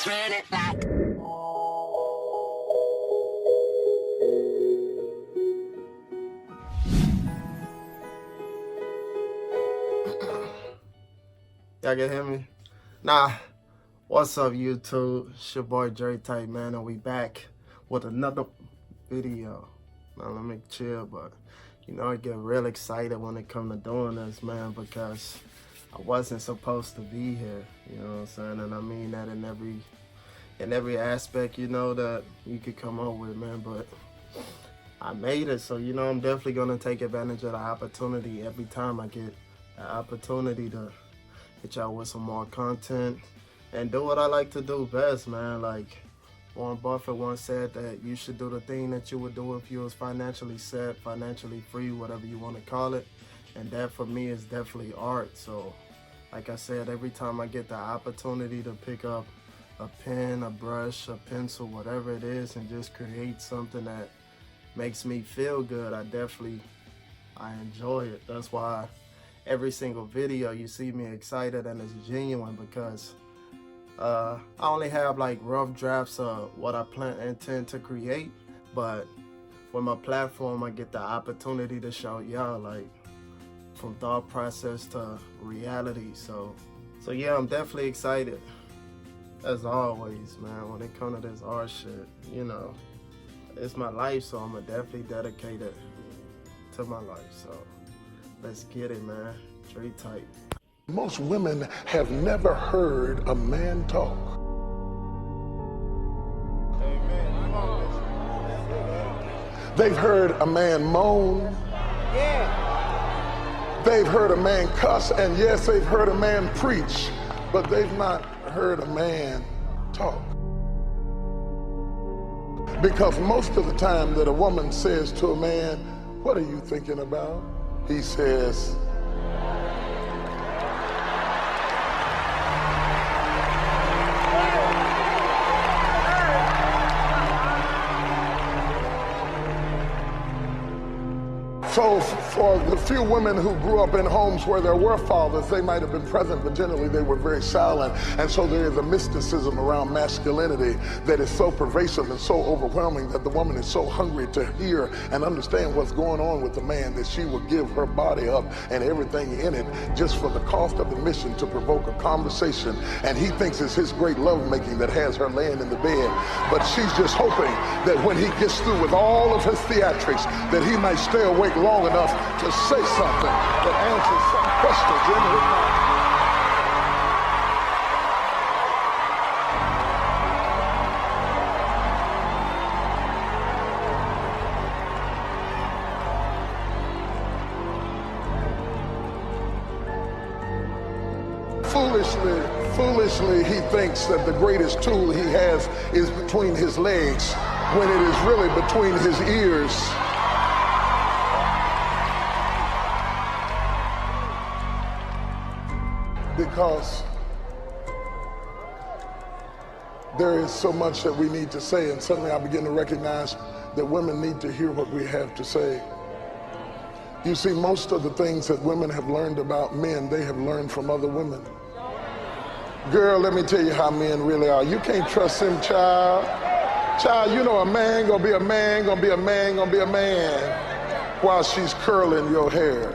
Y'all can hear me? Nah. What's up, YouTube? It's your boy Dre Type, man, and we back with another video. Now, let me chill, but you know, I get real excited when it comes to doing this, man, because I wasn't supposed to be here. You know what I'm saying? And I mean that in every aspect, you know, that you could come up with, man. But I made it, so you know, I'm definitely gonna take advantage of the opportunity every time I get the opportunity to hit y'all with some more content and do what I like to do best, man. Like Warren Buffett once said that you should do the thing that you would do if you was financially set, financially free, whatever you want to call it. And that for me is definitely art. So like I said, every time I get the opportunity to pick up a pen, a brush, a pencil, whatever it is, and just create something that makes me feel good, I enjoy it. That's why every single video you see me excited and it's genuine, because I only have like rough drafts of what I intend to create, but for my platform I get the opportunity to show y'all like from thought process to reality. So yeah, I'm definitely excited as always, man. When it comes to this art shit, you know, it's my life, so I'm definitely dedicated to my life. So let's get it, man. Dre Type. Most women have never heard a man talk. They've heard a man moan. They've heard a man cuss, and yes, they've heard a man preach, but they've not heard a man talk. Because most of the time that a woman says to a man, "What are you thinking about?" he says, so for the few women who grew up in homes where there were fathers, they might have been present, but generally they were very silent. And so there is a mysticism around masculinity that is so pervasive and so overwhelming that the woman is so hungry to hear and understand what's going on with the man that she will give her body up and everything in it just for the cost of admission to provoke a conversation. And he thinks it's his great lovemaking that has her laying in the bed. But she's just hoping that when he gets through with all of his theatrics, that he might stay awake long enough to say something that answers some questions in her mind. Foolishly, he thinks that the greatest tool he has is between his legs, when it is really between his ears. Because there is so much that we need to say, and suddenly I begin to recognize that women need to hear what we have to say. You see, most of the things that women have learned about men, they have learned from other women. Girl, let me tell you how men really are. You can't trust them, child. Child, you know a man gonna be a man, gonna be a man, gonna be a man while she's curling your hair.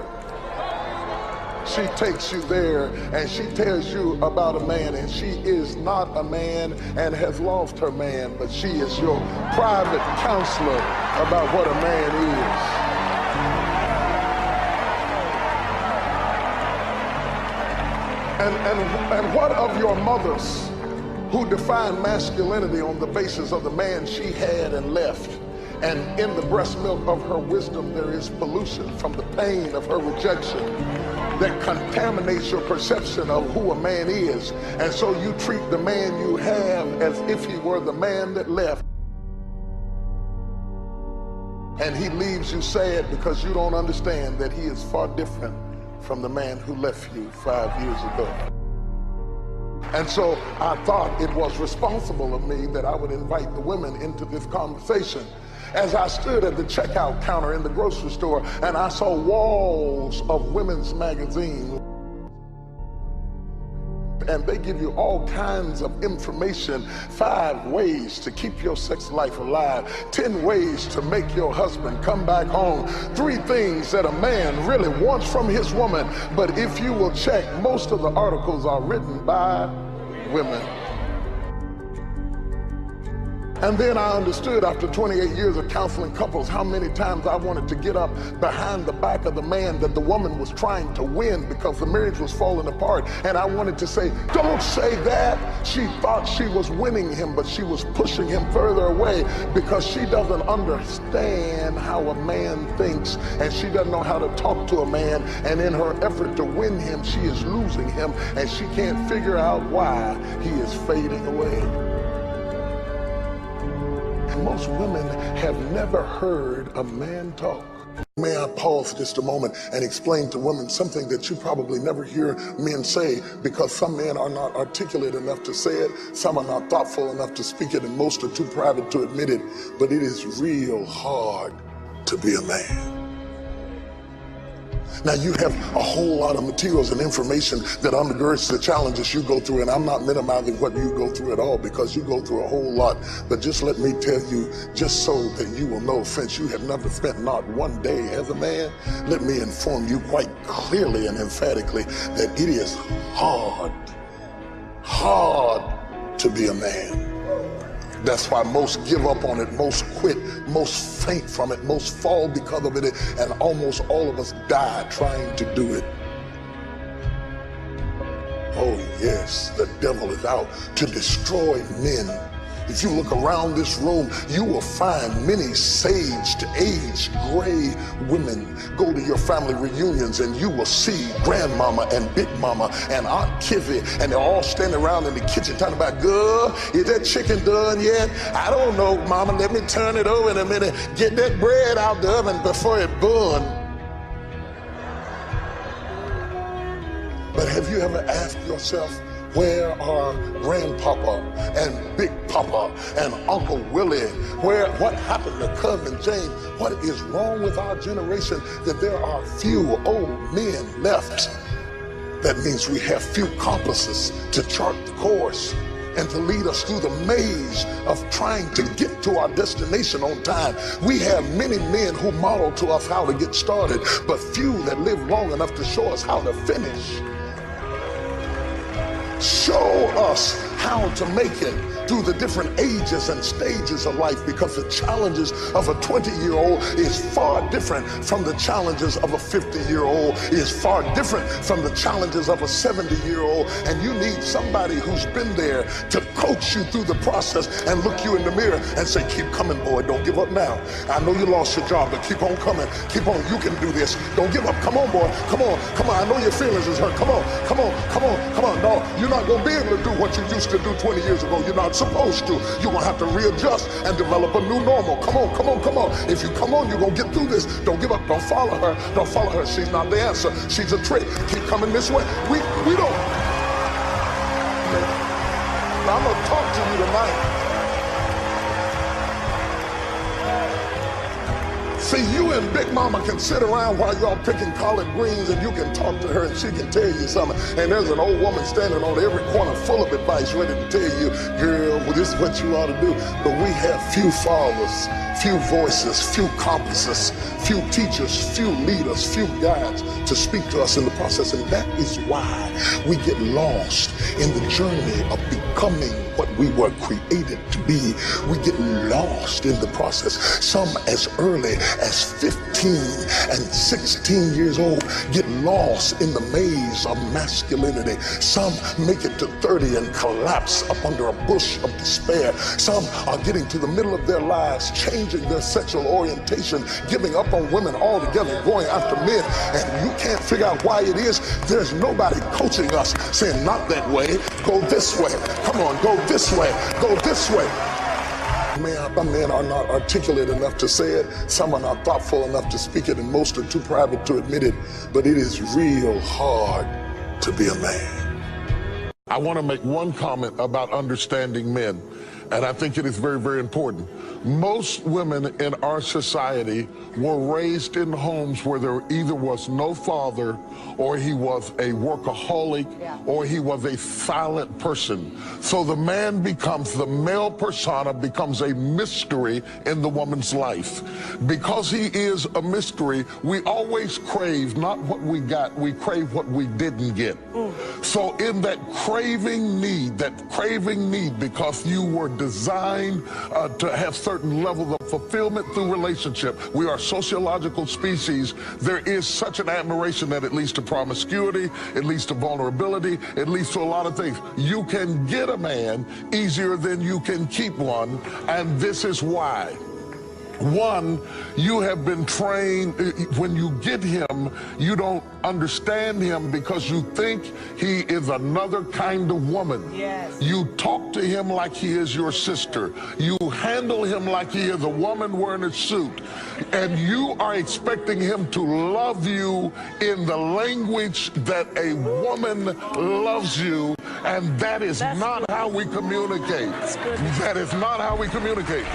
She takes you there and she tells you about a man, and she is not a man and has lost her man, but she is your private counselor about what a man is. And what of your mothers who defined masculinity on the basis of the man she had and left? And in the breast milk of her wisdom, there is pollution from the pain of her rejection that contaminates your perception of who a man is. And so you treat the man you have as if he were the man that left. And he leaves you sad because you don't understand that he is far different from the man who left you 5 years ago. And so I thought it was responsible of me that I would invite the women into this conversation. As I stood at the checkout counter in the grocery store and I saw walls of women's magazines, and they give you all kinds of information. 5 ways to keep your sex life alive. 10 ways to make your husband come back home. 3 things that a man really wants from his woman. But if you will check, most of the articles are written by women. And then I understood after 28 years of counseling couples how many times I wanted to get up behind the back of the man that the woman was trying to win because the marriage was falling apart. And I wanted to say, don't say that. She thought she was winning him, but she was pushing him further away because she doesn't understand how a man thinks, and she doesn't know how to talk to a man. And in her effort to win him, she is losing him, and she can't figure out why he is fading away. Most women have never heard a man talk. May I pause just a moment and explain to women something that you probably never hear men say, because some men are not articulate enough to say it, some are not thoughtful enough to speak it, and most are too private to admit it. But it is real hard to be a man. Now, you have a whole lot of materials and information that undergirds the challenges you go through, and I'm not minimizing what you go through at all, because you go through a whole lot. But just let me tell you, just so that you will know, since you have never spent not one day as a man, let me inform you quite clearly and emphatically that it is hard to be a man. That's why most give up on it, most quit, most faint from it, most fall because of it, and almost all of us die trying to do it. Oh yes, the devil is out to destroy men. If you look around this room, you will find many saged, aged, gray women. Go to your family reunions and you will see grandmama and big mama and Aunt Kivy, and they're all standing around in the kitchen talking about, girl, is that chicken done yet? I don't know, mama, let me turn it over in a minute. Get that bread out the oven before it burns. But have you ever asked yourself, where are Grandpapa and Big Papa and Uncle Willie? What happened to Cousin James? What is wrong with our generation that there are few old men left? That means we have few compasses to chart the course and to lead us through the maze of trying to get to our destination on time. We have many men who model to us how to get started, but few that live long enough to show us how to finish. Show us how to make it through the different ages and stages of life, because the challenges of a 20-year-old is far different from the challenges of a 50-year-old, is far different from the challenges of a 70-year-old, and you need somebody who's been there to coach you through the process and look you in the mirror and say, keep coming, boy, don't give up now. I know you lost your job, but keep on coming, keep on, you can do this, don't give up, come on, boy, come on, I know your feelings is hurt, come on, no, you're not gonna be able to do what you used to do 20 years ago, you're not supposed to. You're gonna have to readjust and develop a new normal. Come on. If you come on, you're gonna get through this. Don't give up, don't follow her. She's not the answer, she's a trick. Keep coming this way. We don't. Now, I'm gonna talk to you tonight. See, you and Big Mama can sit around while y'all picking collard greens, and you can talk to her and she can tell you something. And there's an old woman standing on every corner full of advice ready to tell you, girl, well, this is what you ought to do. But we have few fathers, few voices, few compasses, few teachers, few leaders, few guides to speak to us in the process. And that is why we get lost in the journey of becoming what we were created to be. We get lost in the process. Some as early as 15 and 16 years old get lost in the maze of masculinity. Some make it to 30 and collapse up under a bush of despair. Some are getting to the middle of their lives, changing their sexual orientation, giving up on women altogether, going after men. And you can't figure out why it is. There's nobody coaching us, saying, not that way, go this way. Come on, go this way, go this way. Some men are not articulate enough to say it, some are not thoughtful enough to speak it, and most are too private to admit it, but it is real hard to be a man. I want to make one comment about understanding men. and I think it is very, very important. Most women in our society were raised in homes where there either was no father, or he was a workaholic, or he was a silent person. So the man becomes, the male persona becomes a mystery in the woman's life. Because he is a mystery, we always crave not what we got, we crave what we didn't get. So in that craving need, because you were designed to have certain levels of fulfillment through relationship, we are sociological species, there is such an admiration that it leads to promiscuity, it leads to vulnerability, it leads to a lot of things. You can get a man easier than you can keep one, and this is why. One, you have been trained, when you get him, you don't understand him because you think he is another kind of woman. Yes. You talk to him like he is your sister. You handle him like he is a woman wearing a suit. And you are expecting him to love you in the language that a woman loves you. And that is not how we communicate. That is not how we communicate.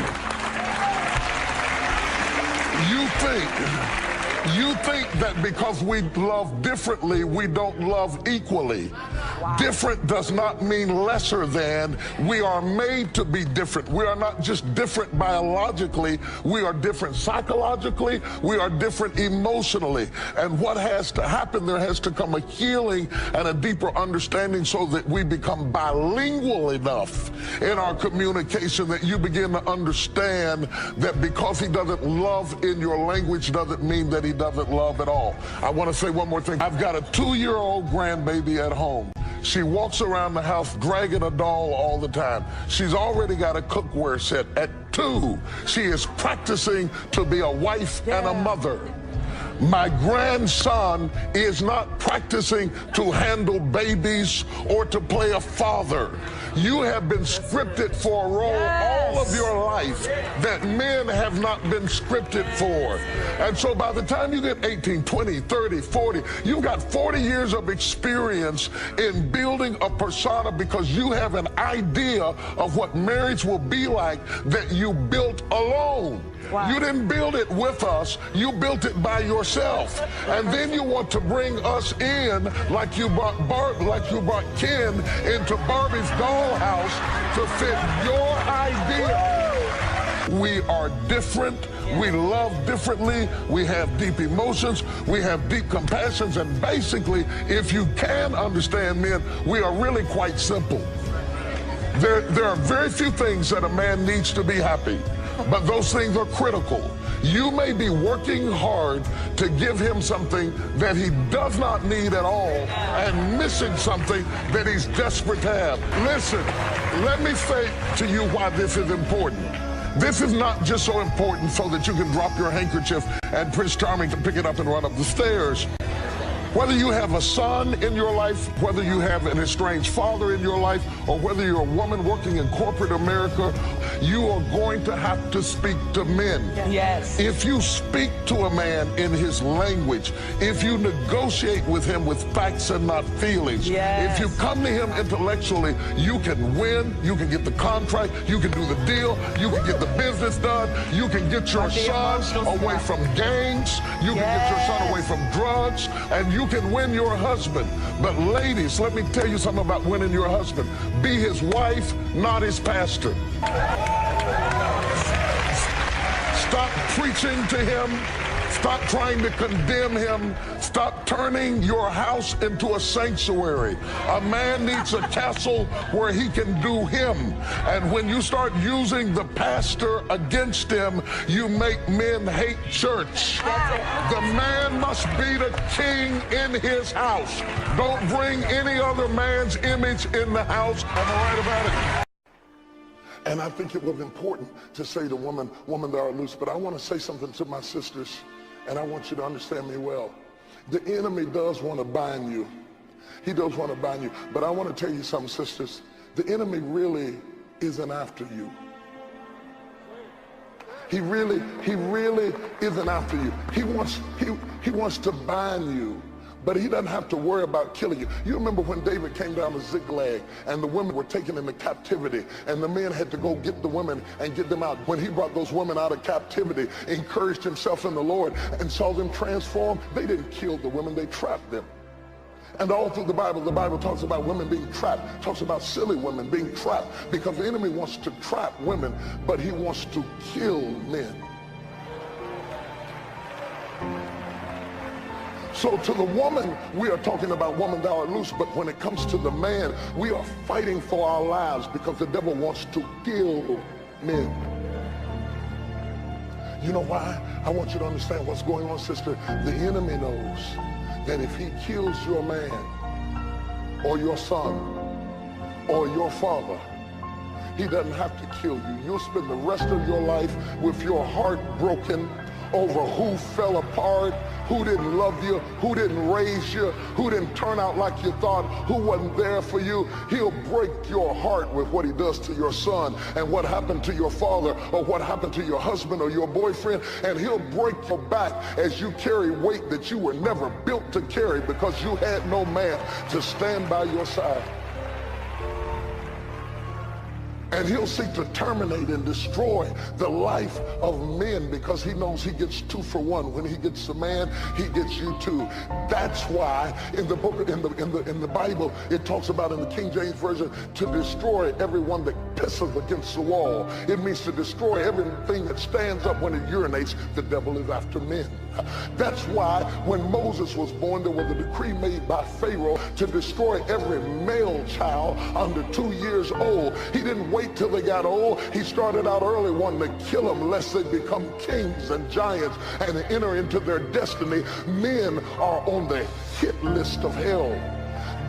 You think that because we love differently, we don't love equally. Wow. Different does not mean lesser than. We are made to be different. We are not just different biologically, we are different psychologically, we are different emotionally. And what has to happen, there has to come a healing and a deeper understanding so that we become bilingual enough in our communication that you begin to understand that because he doesn't love in your language doesn't mean that he doesn't love at all. I want to say one more thing. I've got a 2-year-old grandbaby at home. She walks around the house dragging a doll all the time. She's already got a cookware set. At 2, she is practicing to be a wife and a mother. My grandson is not practicing to handle babies or to play a father. You have been scripted for a role all of your life that men have not been scripted for. And so by the time you get 18, 20, 30, 40, you've got 40 years of experience in building a persona because you have an idea of what marriage will be like that you built alone. Wow. You didn't build it with us, you built it by yourself. And then you want to bring us in like you brought Ken into Barbie's dollhouse to fit your idea. We are different, we love differently, we have deep emotions, we have deep compassions, and basically, if you can understand men, we are really quite simple. There are very few things that a man needs to be happy, but those things are critical. You may be working hard to give him something that he does not need at all and missing something that he's desperate to have. Listen, let me say to you why this is important. This is not just so important so that you can drop your handkerchief and Prince Charming can pick it up and run up the stairs. Whether you have a son in your life, whether you have an estranged father in your life, or whether you're a woman working in corporate America, you are going to have to speak to men. Yes. If you speak to a man in his language, if you negotiate with him with facts and not feelings, if you come to him intellectually, you can win, you can get the contract, you can do the deal, you can get the business done, you can get your son away from gangs, you can get your son away from drugs, and you can win your husband. But ladies, let me tell you something about winning your husband. Be his wife, not his pastor. Stop preaching to him. Stop trying to condemn him. Stop turning your house into a sanctuary. A man needs a castle where he can do him. And when you start using the pastor against him, you make men hate church. The man must be the king in his house. Don't bring any other man's image in the house. Am I right about it? And I think it was important to say to women that are loose, but I want to say something to my sisters, and I want you to understand me well. The enemy does want to bind you. He does want to bind you. But I want to tell you something, sisters. The enemy really isn't after you. He really isn't after you. He wants to bind you But he doesn't have to worry about killing you. You remember when David came down to Ziklag and the women were taken into captivity and the men had to go get the women and get them out. When he brought those women out of captivity, encouraged himself in the Lord and saw them transform, they didn't kill the women, they trapped them. And all through the Bible talks about women being trapped, talks about silly women being trapped, because the enemy wants to trap women, but he wants to kill men. So to the woman, we are talking about woman thou art loose, but when it comes to the man, we are fighting for our lives because the devil wants to kill men. You know why? I want you to understand what's going on, sister. The enemy knows that if he kills your man or your son or your father, he doesn't have to kill you. You'll spend the rest of your life with your heart broken over who fell apart, who didn't love you, who didn't raise you, who didn't turn out like you thought, who wasn't there for you. He'll break your heart with what he does to your son and what happened to your father or what happened to your husband or your boyfriend, and he'll break your back as you carry weight that you were never built to carry because you had no man to stand by your side. And he'll seek to terminate and destroy the life of men because he knows he gets 2 for 1. When he gets a man, he gets you too. That's why in the book, in the Bible, it talks about in the King James Version to destroy everyone that pisses against the wall. It means to destroy everything that stands up when it urinates. The devil is after men. That's why when Moses was born, there was a decree made by Pharaoh to destroy every male child under 2 years old. He didn't wait till they got old. He started out early wanting to kill them lest they become kings and giants and enter into their destiny. Men are on the hit list of hell.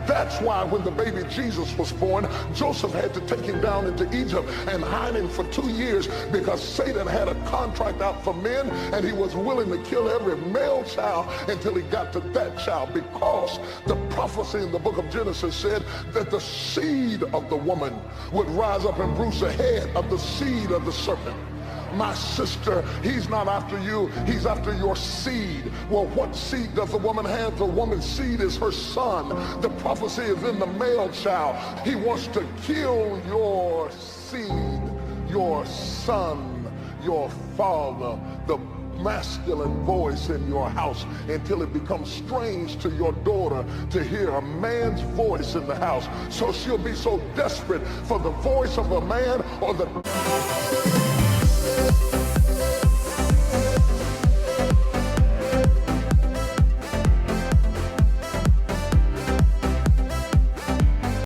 That's why when the baby Jesus was born, Joseph had to take him down into Egypt and hide him for 2 years because Satan had a contract out for men and he was willing to kill every male child until he got to that child, because the prophecy in the book of Genesis said that the seed of the woman would rise up and bruise the head of the seed of the serpent. My sister, he's not after you, he's after your seed. Well, what seed does the woman have? The woman's seed is her son. The prophecy is in the male child. He wants to kill your seed, your son, your father, the masculine voice in your house, until it becomes strange to your daughter to hear a man's voice in the house. So she'll be so desperate for the voice of a man or the